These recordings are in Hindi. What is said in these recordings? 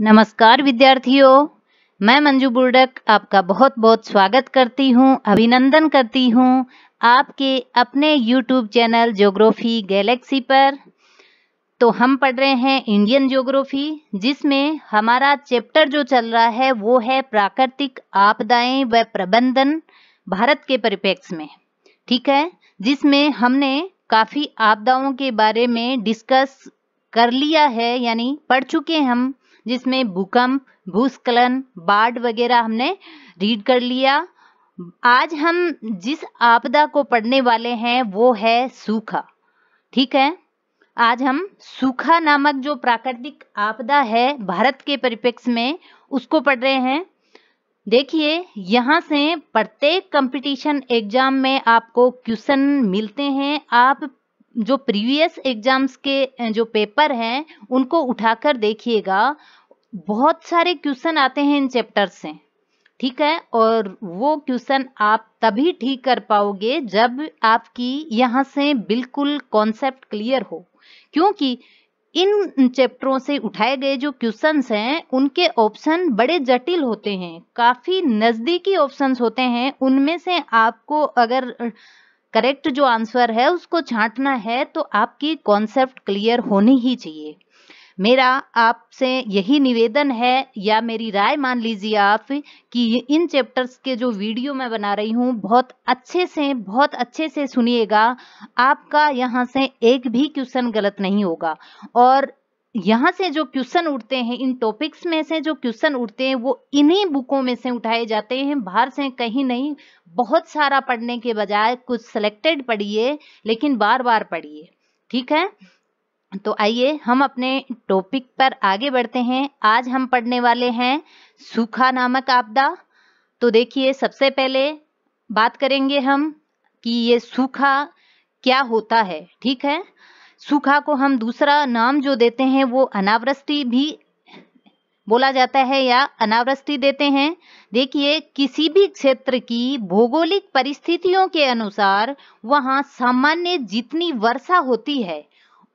नमस्कार विद्यार्थियों, मैं मंजू बुर्डक आपका बहुत बहुत स्वागत करती हूँ, अभिनंदन करती हूँ आपके अपने YouTube चैनल ज्योग्राफी गैलेक्सी पर। तो हम पढ़ रहे हैं इंडियन ज्योग्राफी, जिसमें हमारा चैप्टर जो चल रहा है वो है प्राकृतिक आपदाएं व प्रबंधन भारत के परिप्रेक्ष्य में। ठीक है, जिसमें हमने काफ़ी आपदाओं के बारे में डिस्कस कर लिया है, यानी पढ़ चुके हैं हम, जिसमें भूकंप, भूस्खलन, बाढ़ वगैरह हमने रीड कर लिया। आज हम जिस आपदा को पढ़ने वाले हैं वो है सूखा। ठीक है, आज हम सूखा नामक जो प्राकृतिक आपदा है भारत के परिप्रेक्ष्य में उसको पढ़ रहे हैं। देखिए, यहाँ से प्रत्येक कंपटीशन एग्जाम में आपको क्वेश्चन मिलते हैं। आप जो प्रीवियस एग्जाम्स के जो पेपर हैं उनको उठाकर देखिएगा, बहुत सारे क्वेश्चन आते हैं इन चैप्टर से। ठीक है, और वो क्वेश्चन आप तभी ठीक कर पाओगे जब आपकी यहाँ से बिल्कुल कॉन्सेप्ट क्लियर हो, क्योंकि इन चैप्टरों से उठाए गए जो क्वेश्चंस हैं उनके ऑप्शन बड़े जटिल होते हैं, काफ़ी नज़दीकी ऑप्शंस होते हैं। उनमें से आपको अगर करेक्ट जो आंसर है उसको छांटना है तो आपकी कॉन्सेप्ट क्लियर होनी ही चाहिए। मेरा आपसे यही निवेदन है, या मेरी राय मान लीजिए आप, कि इन चैप्टर्स के जो वीडियो मैं बना रही हूँ बहुत अच्छे से सुनिएगा। आपका यहाँ से एक भी क्वेश्चन गलत नहीं होगा। और यहाँ से जो क्वेश्चन उठते हैं, इन टॉपिक्स में से जो क्वेश्चन उठते हैं वो इन्हीं बुकों में से उठाए जाते हैं, बाहर से कहीं नहीं। बहुत सारा पढ़ने के बजाय कुछ सिलेक्टेड पढ़िए, लेकिन बार बार पढ़िए। ठीक है, तो आइए हम अपने टॉपिक पर आगे बढ़ते हैं। आज हम पढ़ने वाले हैं सूखा नामक आपदा। तो देखिए, सबसे पहले बात करेंगे हम कि ये सूखा क्या होता है। ठीक है, सूखा को हम दूसरा नाम जो देते हैं वो अनावृष्टि भी बोला जाता है, या अनावृष्टि देते हैं। देखिए, किसी भी क्षेत्र की भौगोलिक परिस्थितियों के अनुसार वहाँ सामान्य जितनी वर्षा होती है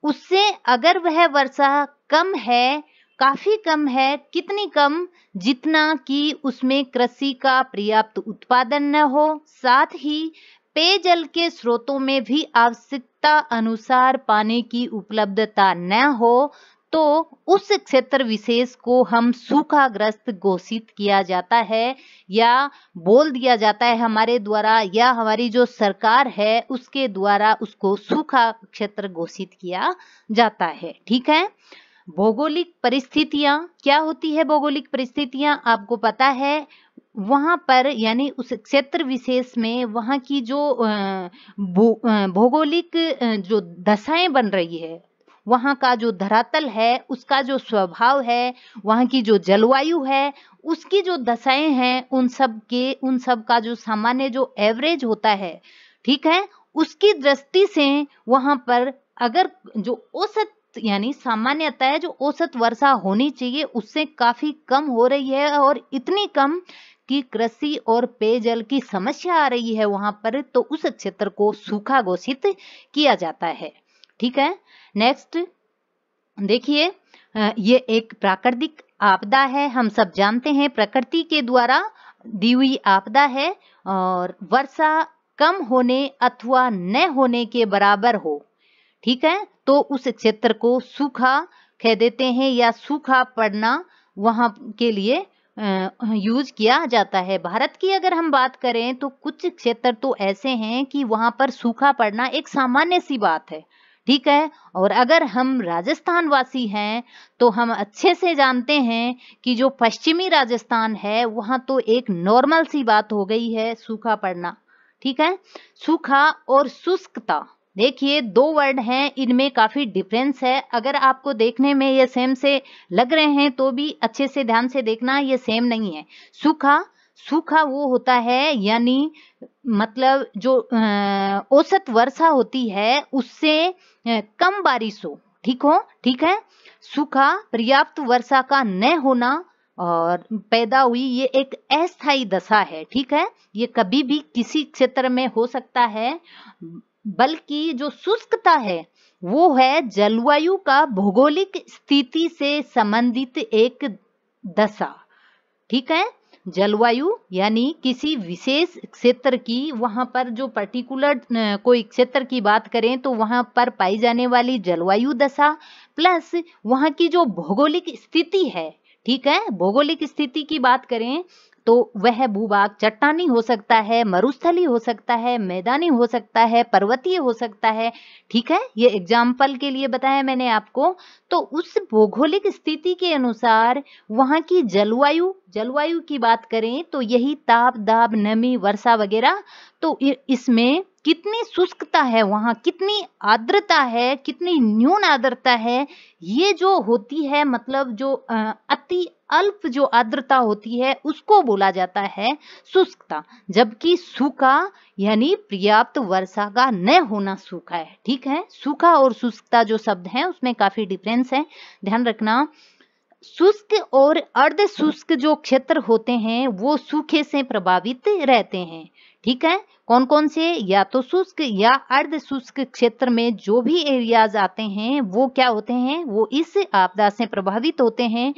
उससे अगर वह वर्षा कम है, काफी कम है, कितनी कम, जितना कि उसमें कृषि का पर्याप्त उत्पादन न हो, साथ ही पेयजल के स्रोतों में भी आवश्यकता अनुसार पानी की उपलब्धता न हो, तो उस क्षेत्र विशेष को हम सूखाग्रस्त घोषित किया जाता है, या बोल दिया जाता है हमारे द्वारा, या हमारी जो सरकार है उसके द्वारा उसको सूखा क्षेत्र घोषित किया जाता है। ठीक है, भौगोलिक परिस्थितियां क्या होती है? भौगोलिक परिस्थितियां आपको पता है, वहां पर यानी उस क्षेत्र विशेष में वहां की जो भौगोलिक जो दशाएं बन रही है, वहाँ का जो धरातल है, उसका जो स्वभाव है, वहाँ की जो जलवायु है, उसकी जो दशाएं हैं, उन सब का जो सामान्य जो एवरेज होता है, ठीक है, उसकी दृष्टि से वहाँ पर अगर जो औसत यानी सामान्यतः है जो औसत वर्षा होनी चाहिए उससे काफी कम हो रही है, और इतनी कम कि कृषि और पेयजल की समस्या आ रही है वहाँ पर, तो उस क्षेत्र को सूखा घोषित किया जाता है। ठीक है, नेक्स्ट देखिए, ये एक प्राकृतिक आपदा है। हम सब जानते हैं प्रकृति के द्वारा दी हुई आपदा है, और वर्षा कम होने अथवा न होने के बराबर हो, ठीक है, तो उस क्षेत्र को सूखा कह देते हैं, या सूखा पड़ना वहाँ के लिए यूज किया जाता है। भारत की अगर हम बात करें तो कुछ क्षेत्र तो ऐसे हैं कि वहाँ पर सूखा पड़ना एक सामान्य सी बात है। ठीक है, और अगर हम राजस्थान वासी हैं तो हम अच्छे से जानते हैं कि जो पश्चिमी राजस्थान है वहाँ तो एक नॉर्मल सी बात हो गई है सूखा पड़ना। ठीक है, सूखा और शुष्कता, देखिए दो वर्ड हैं, इनमें काफी डिफरेंस है। अगर आपको देखने में ये सेम से लग रहे हैं तो भी अच्छे से ध्यान से देखना, ये सेम नहीं है। सूखा वो होता है, यानी मतलब जो औसत वर्षा होती है उससे कम बारिश हो। ठीक है, सूखा पर्याप्त वर्षा का न होना और पैदा हुई ये एक अस्थायी दशा है। ठीक है, ये कभी भी किसी क्षेत्र में हो सकता है, बल्कि जो शुष्कता है वो है जलवायु का भौगोलिक स्थिति से संबंधित एक दशा। ठीक है, जलवायु यानी किसी विशेष क्षेत्र की, वहां पर जो पर्टिकुलर कोई क्षेत्र की बात करें तो वहां पर पाई जाने वाली जलवायु दशा, प्लस वहां की जो भौगोलिक स्थिति है। ठीक है, भौगोलिक स्थिति की बात करें तो वह भूभाग चट्टानी हो सकता है, मरुस्थली हो सकता है, मैदानी हो सकता है, पर्वतीय हो सकता है। ठीक है, ये एग्जाम्पल के लिए बताया मैंने आपको। तो उस भौगोलिक स्थिति के अनुसार वहां की जलवायु की बात करें तो यही ताप, दाब, नमी, वर्षा वगैरह। तो इसमें कितनी शुष्कता है, वहां कितनी आर्द्रता है, कितनी न्यून आर्द्रता है, ये जो होती है, मतलब जो अति अल्प जो आर्द्रता होती है उसको बोला जाता है शुष्कता। जबकि सूखा यानी पर्याप्त वर्षा का न होना सूखा है। ठीक है, सूखा और शुष्कता जो शब्द हैं उसमें काफी डिफरेंस है, ध्यान रखना। शुष्क और अर्ध शुष्क जो क्षेत्र होते हैं वो सूखे से प्रभावित रहते हैं। ठीक है, कौन कौन से, या तो शुष्क या अर्ध शुष्क क्षेत्र में जो भी एरियाज आते हैं वो क्या होते हैं, वो इस आपदा से प्रभावित होते हैं।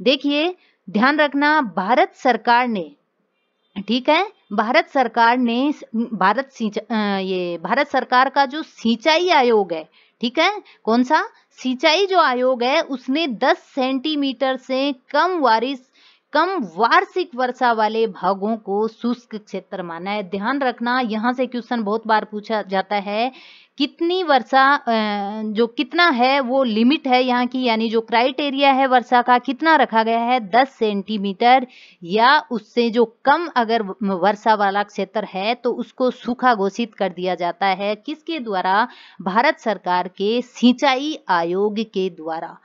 देखिए, ध्यान रखना, भारत सरकार ने, ठीक है, भारत सरकार ने भारत सरकार का जो सिंचाई आयोग है, ठीक है, कौन सा सिंचाई जो आयोग है, उसने 10 सेंटीमीटर से कम वार्षिक वर्षा वाले भागों को शुष्क क्षेत्र माना है। ध्यान रखना, यहाँ से क्वेश्चन बहुत बार पूछा जाता है, कितनी वर्षा, जो कितना है वो लिमिट है यहाँ की, यानी जो क्राइटेरिया है वर्षा का कितना रखा गया है, 10 सेंटीमीटर या उससे जो कम अगर वर्षा वाला क्षेत्र है तो उसको सूखा घोषित कर दिया जाता है। किसके द्वारा? भारत सरकार के सिंचाई आयोग के द्वारा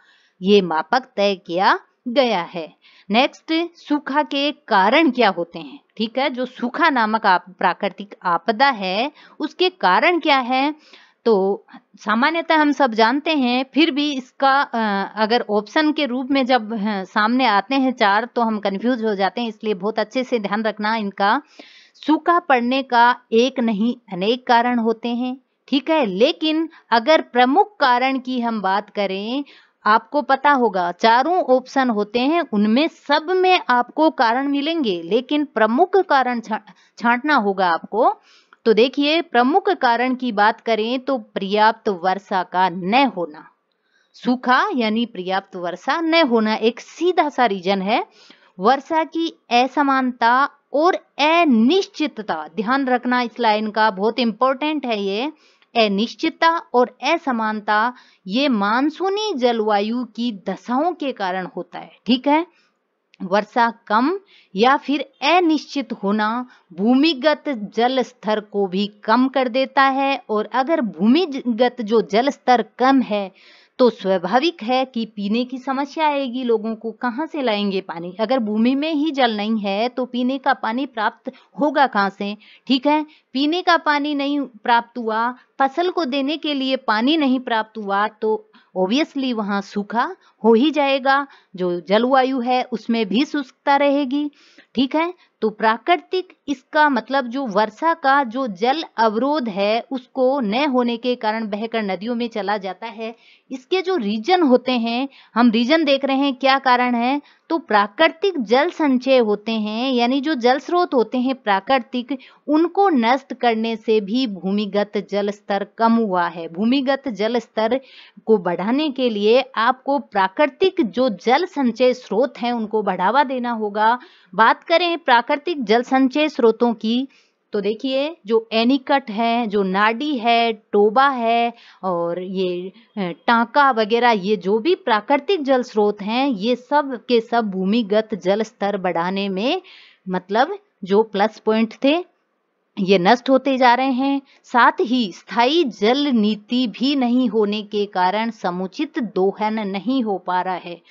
ये मापक तय किया गया है। नेक्स्ट, सूखा के कारण क्या होते हैं? ठीक है, जो सूखा नामक प्राकृतिक आपदा है उसके कारण क्या है? तो सामान्यतः हम सब जानते हैं, फिर भी इसका अगर ऑप्शन के रूप में जब सामने आते हैं चार तो हम कंफ्यूज हो जाते हैं, इसलिए बहुत अच्छे से ध्यान रखना इनका। सूखा पड़ने का एक नहीं अनेक कारण होते हैं, ठीक है, लेकिन अगर प्रमुख कारण की हम बात करें, आपको पता होगा चारों ऑप्शन होते हैं, उनमें सब में आपको कारण मिलेंगे, लेकिन प्रमुख कारण छांटना होगा आपको। तो देखिए, प्रमुख कारण की बात करें तो पर्याप्त वर्षा का न होना, सूखा यानी पर्याप्त वर्षा न होना एक सीधा सा रीजन है। वर्षा की असमानता और अनिश्चितता, ध्यान रखना इस लाइन का, बहुत इंपॉर्टेंट है ये। अनिश्चितता और असमानता ये मानसूनी जलवायु की दशाओं के कारण होता है। ठीक है, वर्षा कम या फिर अनिश्चित होना भूमिगत जल स्तर को भी कम कर देता है, और अगर भूमिगत जो जल स्तर कम है तो स्वाभाविक है कि पीने की समस्या आएगी, लोगों को कहाँ से लाएंगे पानी? अगर भूमि में ही जल नहीं है तो पीने का पानी प्राप्त होगा कहाँ से? ठीक है, पीने का पानी नहीं प्राप्त हुआ, फसल को देने के लिए पानी नहीं प्राप्त हुआ, तो ऑब्वियसली वहां सूखा हो ही जाएगा। जो जलवायु है उसमें भी शुष्कता रहेगी। ठीक है, तो प्राकृतिक, इसका मतलब जो वर्षा का जो जल अवरोध है उसको न होने के कारण बहकर नदियों में चला जाता है। इसके जो रीजन होते हैं, हम रीजन देख रहे हैं, क्या कारण है? तो प्राकृतिक जल संचय होते हैं, यानी जो जल स्रोत होते हैं प्राकृतिक, उनको नष्ट करने से भी भूमिगत जल स्तर कम हुआ है। भूमिगत जल स्तर को बढ़ाने के लिए आपको प्राकृतिक जो जल संचय स्रोत हैं उनको बढ़ावा देना होगा। बात करें प्राकृतिक जल संचय स्रोतों की, तो देखिए, जो एनीकट है, जो नाडी है, टोबा है, और ये टांका वगैरह, ये जो भी प्राकृतिक जल स्रोत हैं, ये सब के सब भूमिगत जल स्तर बढ़ाने में, मतलब जो प्लस पॉइंट थे, ये नष्ट होते जा रहे हैं। साथ ही स्थायी जल नीति भी नहीं होने के कारण समुचित दोहन नहीं हो पा रहा है।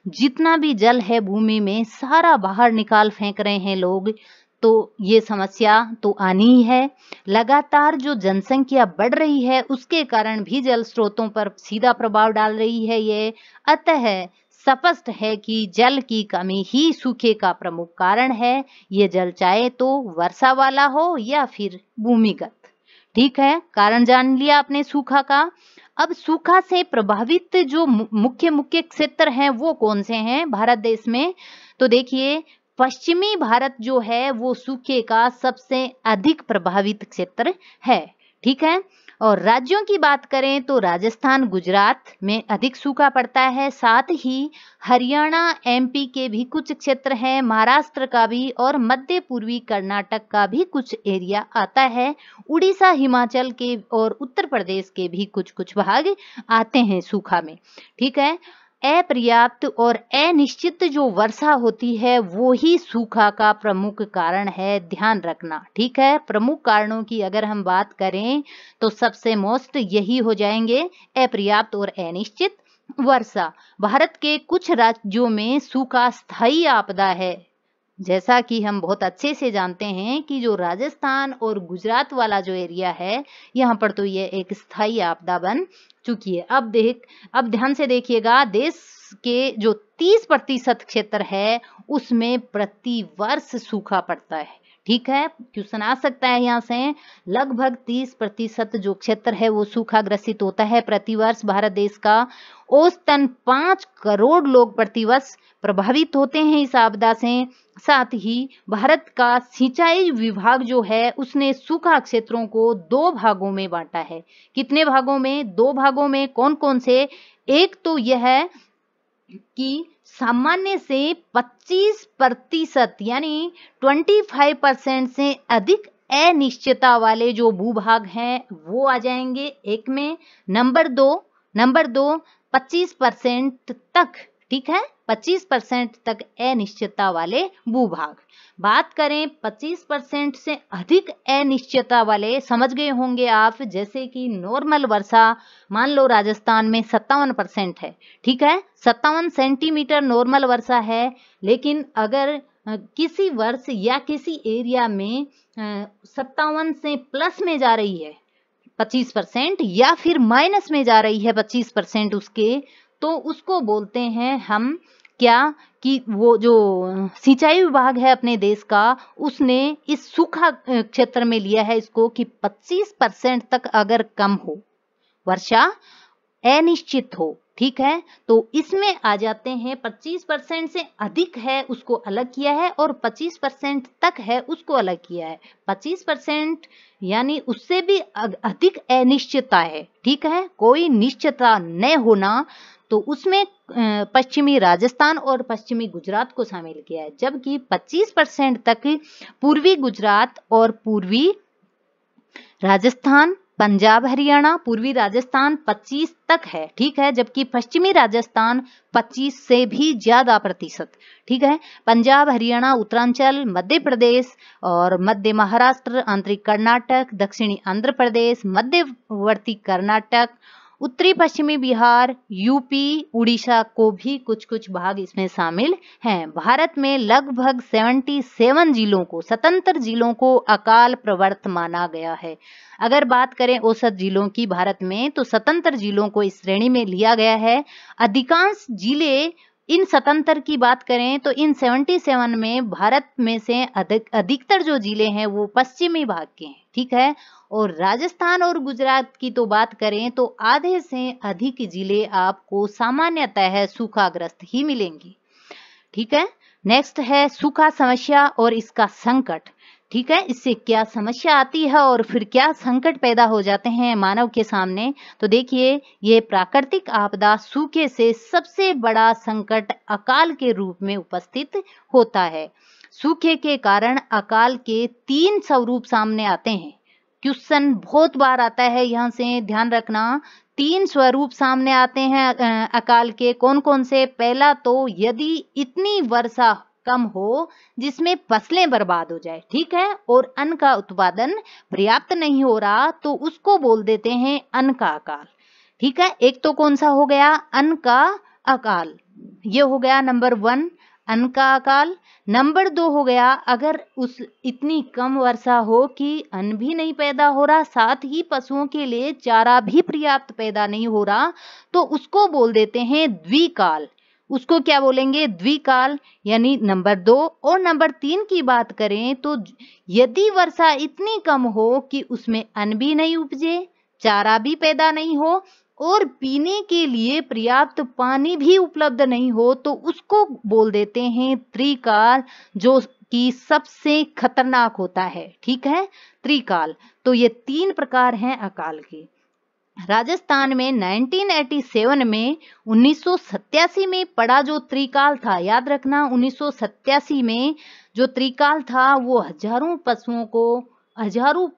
जितना भी जल है भूमि में सारा बाहर निकाल फेंक रहे हैं लोग, तो ये समस्या तो आनी ही है। लगातार जो जनसंख्या बढ़ रही है उसके कारण भी जल स्रोतों पर सीधा प्रभाव डाल रही है ये। अतः स्पष्ट है कि जल की कमी ही सूखे का प्रमुख कारण है। ये जल चाहे तो वर्षा वाला हो या फिर भूमिगत। ठीक है, कारण जान लिया आपने सूखा का। अब सूखा से प्रभावित जो मुख्य मुख्य क्षेत्र हैं वो कौन से हैं भारत देश में? तो देखिए, पश्चिमी भारत जो है वो सूखे का सबसे अधिक प्रभावित क्षेत्र है। ठीक है, और राज्यों की बात करें तो राजस्थान, गुजरात में अधिक सूखा पड़ता है। साथ ही हरियाणा, एमपी के भी कुछ क्षेत्र हैं, महाराष्ट्र का भी, और मध्य पूर्वी कर्नाटक का भी कुछ एरिया आता है। उड़ीसा, हिमाचल के और उत्तर प्रदेश के भी कुछ कुछ भाग आते हैं सूखा में। ठीक है, अपर्याप्त और अनिश्चित जो वर्षा होती है वो ही सूखा का प्रमुख कारण है, ध्यान रखना। ठीक है, प्रमुख कारणों की अगर हम बात करें तो सबसे मोस्ट यही हो जाएंगे, अपर्याप्त और अनिश्चित वर्षा। भारत के कुछ राज्यों में सूखा स्थायी आपदा है, जैसा कि हम बहुत अच्छे से जानते हैं कि जो राजस्थान और गुजरात वाला जो एरिया है यहाँ पर तो ये एक स्थायी आपदा बन चुकी है। अब ध्यान से देखिएगा, देश के जो 30% क्षेत्र है उसमें प्रति वर्ष सूखा पड़ता है। ठीक है, क्वेश्चन आ सकता है यहाँ से, लगभग 30% जो क्षेत्र है वो सूखा ग्रसित होता है प्रतिवर्ष। भारत देश का औसतन 5 करोड़ लोग प्रतिवर्ष प्रभावित होते हैं इस आपदा से। साथ ही भारत का सिंचाई विभाग जो है उसने सूखा क्षेत्रों को 2 भागों में बांटा है। कितने भागों में? 2 भागों में। कौन कौन से? एक तो यह है कि सामान्य से 25% यानी 25% से अधिक अनिश्चितता वाले जो भूभाग हैं वो आ जाएंगे एक में। नंबर दो 25% तक, ठीक है, 25% तक अनिश्चितता वाले भूभाग। बात करें 25% से अधिक अनिश्चितता वाले, समझ गए होंगे आप, जैसे कि नॉर्मल वर्षा मान लो राजस्थान में 57% है। ठीक है, 57 सेंटीमीटर नॉर्मल वर्षा है। लेकिन अगर किसी वर्ष या किसी एरिया में 57 से प्लस में जा रही है 25% या फिर माइनस में जा रही है 25% उसके, तो उसको बोलते हैं हम क्या कि वो जो सिंचाई विभाग है अपने देश का उसने इस सूखा क्षेत्र में लिया है इसको कि 25% तक अगर कम हो वर्षा, अनिश्चित हो। ठीक है, तो इसमें आ जाते हैं 25% से अधिक है उसको अलग किया है और 25% तक है उसको अलग किया है। 25% यानी उससे भी अधिक अनिश्चितता है। ठीक है, कोई निश्चितता न होना, तो उसमें पश्चिमी राजस्थान और पश्चिमी गुजरात को शामिल किया है। जबकि 25% तक पूर्वी गुजरात और पूर्वी राजस्थान, पंजाब, हरियाणा, पूर्वी राजस्थान 25 तक है। ठीक है, जबकि पश्चिमी राजस्थान 25 से भी ज्यादा प्रतिशत। ठीक है, पंजाब, हरियाणा, उत्तरांचल, मध्य प्रदेश और मध्य महाराष्ट्र, आंतरिक कर्नाटक, दक्षिणी आंध्र प्रदेश, मध्यवर्ती कर्नाटक, उत्तरी पश्चिमी बिहार, यूपी, उड़ीसा को भी कुछ कुछ भाग इसमें शामिल हैं। भारत में लगभग 77 जिलों को, स्वतंत्र जिलों को अकाल प्रवृत्त माना गया है। अगर बात करें औसत जिलों की भारत में, तो स्वतंत्र जिलों को इस श्रेणी में लिया गया है। अधिकांश जिले, इन स्वतंत्र की बात करें तो इन 77 में भारत में से अधिकतर जो जिले हैं वो पश्चिमी भाग के हैं। ठीक है, और राजस्थान और गुजरात की तो बात करें तो आधे से अधिक जिले आपको सामान्यतः सूखाग्रस्त ही मिलेंगे। ठीक है, नेक्स्ट है सूखा समस्या और इसका संकट। ठीक है, इससे क्या समस्या आती है और फिर क्या संकट पैदा हो जाते हैं मानव के सामने। तो देखिए, ये प्राकृतिक आपदा सूखे से सबसे बड़ा संकट अकाल के रूप में उपस्थित होता है। सूखे के कारण अकाल के 3 स्वरूप सामने आते हैं। क्वेश्चन बहुत बार आता है, यहाँ से ध्यान रखना। 3 स्वरूप सामने आते हैं अकाल के। कौन कौन से? पहला तो यदि इतनी वर्षा कम हो जिसमें फसलें बर्बाद हो जाए, ठीक है, और अन्न का उत्पादन पर्याप्त नहीं हो रहा, तो उसको बोल देते हैं अन्न का अकाल। ठीक है, एक तो कौन सा हो गया? अन्न का अकाल, ये हो गया नंबर 1 अन्न का अकाल। नंबर 2 हो गया, अगर उस इतनी कम वर्षा हो कि अन्न भी नहीं पैदा हो रहा, साथ ही पशुओं के लिए चारा भी पर्याप्त पैदा नहीं हो रहा, तो उसको बोल देते हैं द्विकाल। उसको क्या बोलेंगे, द्विकाल यानी नंबर 2। और नंबर 3 की बात करें तो यदि वर्षा इतनी कम हो कि उसमें अन्न भी नहीं उपजे, चारा भी पैदा नहीं हो और पीने के लिए पर्याप्त पानी भी उपलब्ध नहीं हो, तो उसको बोल देते हैं त्रिकाल, जो कि सबसे खतरनाक होता है। ठीक है, त्रिकाल। तो ये 3 प्रकार हैं अकाल के। राजस्थान में 1987 में 1987 में पड़ा जो त्रिकाल था, याद रखना 1987 में जो त्रिकाल था वो हजारों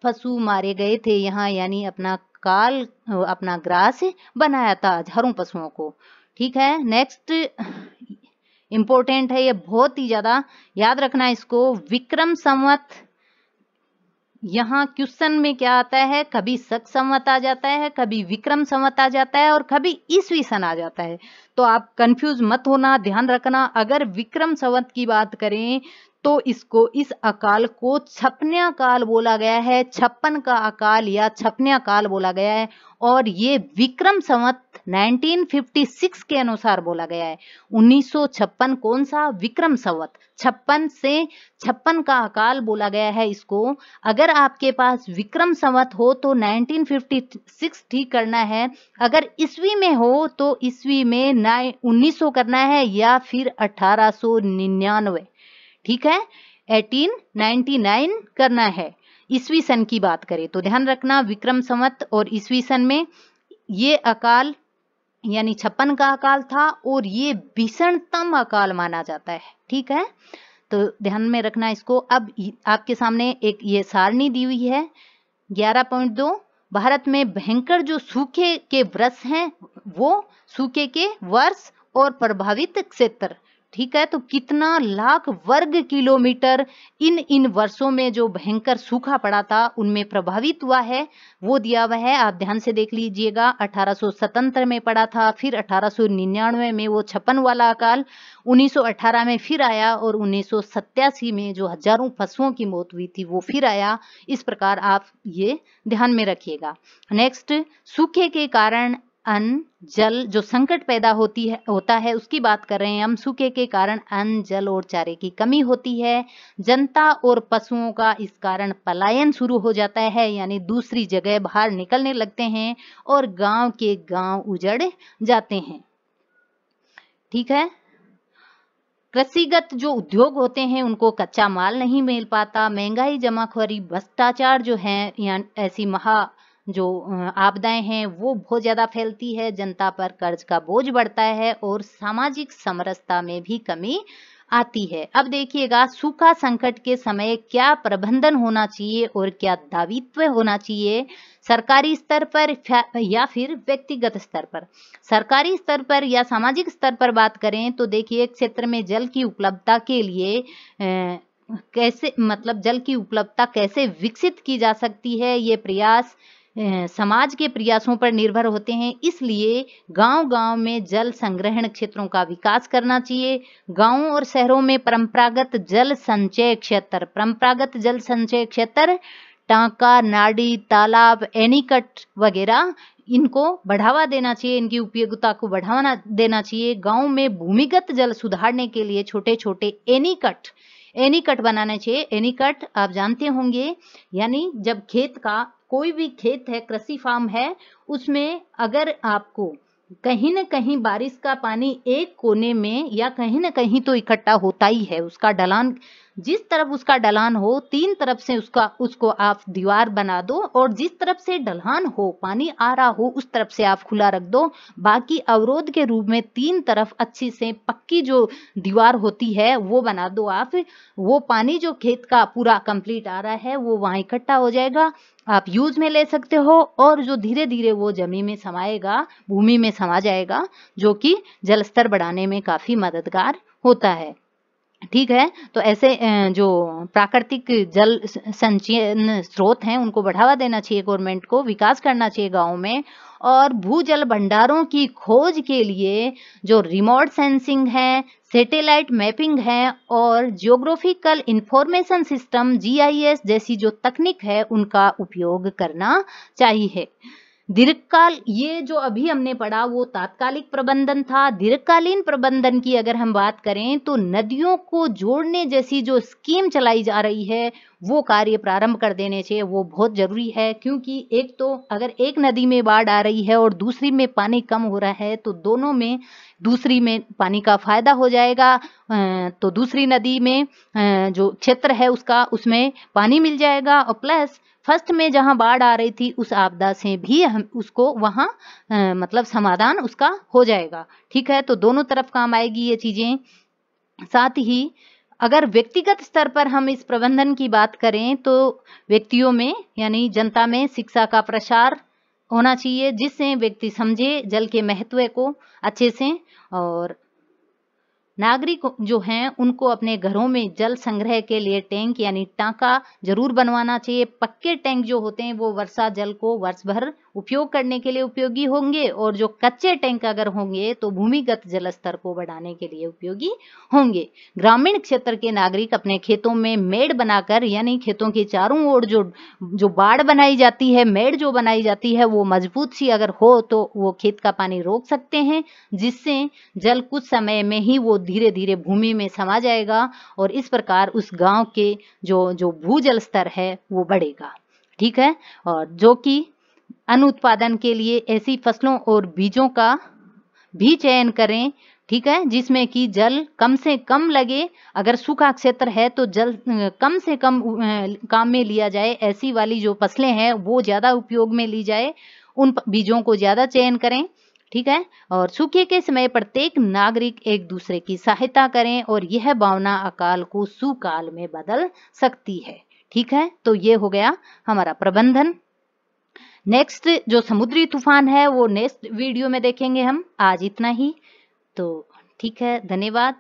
पशु मारे गए थे यहाँ, यानी अपना ग्रास बनाया था हजारों पशुओं को। ठीक है, नेक्स्ट इंपॉर्टेंट है, ये बहुत ही ज्यादा याद रखना इसको, विक्रम संवत। यहाँ क्वेश्चन में क्या आता है, कभी शक संवत आ जाता है, कभी विक्रम संवत आ जाता है और कभी ईस्वी सन आ जाता है, तो आप कंफ्यूज मत होना, ध्यान रखना। अगर विक्रम संवत की बात करें तो इस अकाल को छपन्या काल बोला गया है, 56 का अकाल या छपन्या काल बोला गया है, और ये विक्रम संवत 1956 के अनुसार बोला गया है। 1956 कौन सा, विक्रम संवत, 56 से 56 का अकाल बोला गया है इसको। अगर आपके पास विक्रम संवत हो तो 1956 ठीक करना है, अगर ईस्वी में हो तो ईस्वी में 1900 करना है या फिर 1899। ठीक है, 1899 करना है। ईस्वी सन की बात करें तो ध्यान रखना, विक्रम संवत और ईस्वी सन में ये अकाल यानी 56 का अकाल था और ये भीषणतम अकाल माना जाता है। ठीक है, तो ध्यान में रखना इसको। अब आपके सामने एक ये सारणी दी हुई है 11.2, भारत में भयंकर जो सूखे के वर्ष हैं वो सूखे के वर्ष और प्रभावित क्षेत्र। ठीक है, तो कितना लाख वर्ग किलोमीटर इन वर्षों में जो भयंकर सूखा पड़ा था उनमें प्रभावित हुआ है वो दिया हुआ है, आप ध्यान से देख लीजिएगा। 1877 में पड़ा था, फिर 1899 में वो 56 वाला अकाल, 1918 में फिर आया और 1987 में जो हजारों पशुओं की मौत हुई थी वो फिर आया। इस प्रकार आप ये ध्यान में रखिएगा। नेक्स्ट, सूखे के कारण अन्न जल जो संकट पैदा होता है उसकी बात कर रहे हैं हम। सूखे के कारण अन्न जल और चारे की कमी होती है, जनता और पशुओं का इस कारण पलायन शुरू हो जाता है, यानी दूसरी जगह बाहर निकलने लगते हैं और गांव के गांव उजड़ जाते हैं। ठीक है, कृषिगत जो उद्योग होते हैं उनको कच्चा माल नहीं मिल पाता, महंगाई, जमाखोरी, भ्रष्टाचार जो है या ऐसी जो आपदाएं हैं वो बहुत ज्यादा फैलती है, जनता पर कर्ज का बोझ बढ़ता है और सामाजिक समरसता में भी कमी आती है। अब देखिएगा, सूखा संकट के समय क्या प्रबंधन होना चाहिए और क्या दायित्व होना चाहिए, सरकारी स्तर पर या फिर व्यक्तिगत स्तर पर। सरकारी स्तर पर या सामाजिक स्तर पर बात करें तो देखिए, क्षेत्र में जल की उपलब्धता के लिए जल की उपलब्धता कैसे विकसित की जा सकती है, ये प्रयास समाज के प्रयासों पर निर्भर होते हैं। इसलिए गांव-गांव में जल संग्रहण क्षेत्रों का विकास करना चाहिए। गांवों और शहरों में परंपरागत जल संचय क्षेत्र, टांका, नाड़ी, तालाब, एनीकट वगैरह, इनको बढ़ावा देना चाहिए, इनकी उपयोगिता को बढ़ावा देना चाहिए। गांव में भूमिगत जल सुधारने के लिए छोटे छोटे एनीकट बनाना चाहिए। एनीकट आप जानते होंगे, यानी जब कोई भी खेत है, कृषि फार्म है, उसमें अगर आपको कहीं न कहीं बारिश का पानी एक कोने में या कहीं न कहीं तो इकट्ठा होता ही है, उसका ढलान, जिस तरफ उसका ढलान हो 3 तरफ से उसको आप दीवार बना दो और जिस तरफ से ढलान हो, पानी आ रहा हो, उस तरफ से आप खुला रख दो। बाकी अवरोध के रूप में 3 तरफ अच्छी से पक्की जो दीवार होती है वो बना दो आप। वो पानी जो खेत का पूरा कंप्लीट आ रहा है वो वहां इकट्ठा हो जाएगा, आप यूज में ले सकते हो और जो धीरे धीरे वो जमीन में समाएगा, भूमि में समा जाएगा, जो कि जल स्तर बढ़ाने में काफी मददगार होता है। ठीक है, तो ऐसे जो प्राकृतिक जल संचयन स्रोत हैं उनको बढ़ावा देना चाहिए गवर्नमेंट को, विकास करना चाहिए गाँव में। और भूजल भंडारों की खोज के लिए जो रिमोट सेंसिंग है, सैटेलाइट मैपिंग है और जियोग्राफिकल इंफॉर्मेशन सिस्टम GIS जैसी जो तकनीक है उनका उपयोग करना चाहिए। दीर्घकाल, ये जो अभी हमने पढ़ा वो तात्कालिक प्रबंधन था। दीर्घकालीन प्रबंधन की अगर हम बात करें तो नदियों को जोड़ने जैसी जो स्कीम चलाई जा रही है वो कार्य प्रारंभ कर देने चाहिए। वो बहुत जरूरी है, क्योंकि एक तो अगर एक नदी में बाढ़ आ रही है और दूसरी में पानी कम हो रहा है तो दोनों में, दूसरी में पानी का फायदा हो जाएगा, तो दूसरी नदी में जो क्षेत्र है उसका, उसमें पानी मिल जाएगा, और प्लस फर्स्ट में जहां बाढ़ आ रही थी उस आपदा से भी हम उसको वहां मतलब समाधान उसका हो जाएगा। ठीक है, तो दोनों तरफ काम आएगी ये चीजें। साथ ही अगर व्यक्तिगत स्तर पर हम इस प्रबंधन की बात करें तो व्यक्तियों में यानी जनता में शिक्षा का प्रसार होना चाहिए, जिससे व्यक्ति समझे जल के महत्व को अच्छे से। और नागरिक जो हैं उनको अपने घरों में जल संग्रह के लिए टैंक यानी टांका जरूर बनवाना चाहिए। पक्के टैंक जो होते हैं वो वर्षा जल को वर्ष भर उपयोग करने के लिए उपयोगी होंगे, और जो कच्चे टैंक अगर होंगे तो भूमिगत जल स्तर को बढ़ाने के लिए उपयोगी होंगे। ग्रामीण क्षेत्र के नागरिक अपने खेतों में मेड़ बनाकर, यानी खेतों के चारों ओर जो जो बाड़ बनाई जाती है, मेड़ जो बनाई जाती है, वो मजबूत सी अगर हो तो वो खेत का पानी रोक सकते हैं, जिससे जल कुछ समय में ही वो धीरे धीरे भूमि में समा जाएगा, और इस प्रकार उस गांव के जो जो भूजल स्तर है वो बढ़ेगा। ठीक है, और जो कि अन्न उत्पादन के लिए ऐसी फसलों और बीजों का भी चयन करें, ठीक है, जिसमें कि जल कम से कम लगे। अगर सूखा क्षेत्र है तो जल कम से कम काम में लिया जाए, ऐसी वाली जो फसलें हैं वो ज्यादा उपयोग में ली जाए, उन बीजों को ज्यादा चयन करें। ठीक है, और सूखे के समय प्रत्येक नागरिक एक दूसरे की सहायता करें, और यह भावना अकाल को सुकाल में बदल सकती है। ठीक है, तो ये हो गया हमारा प्रबंधन। नेक्स्ट जो समुद्री तूफान है वो नेक्स्ट वीडियो में देखेंगे हम। आज इतना ही, तो ठीक है, धन्यवाद।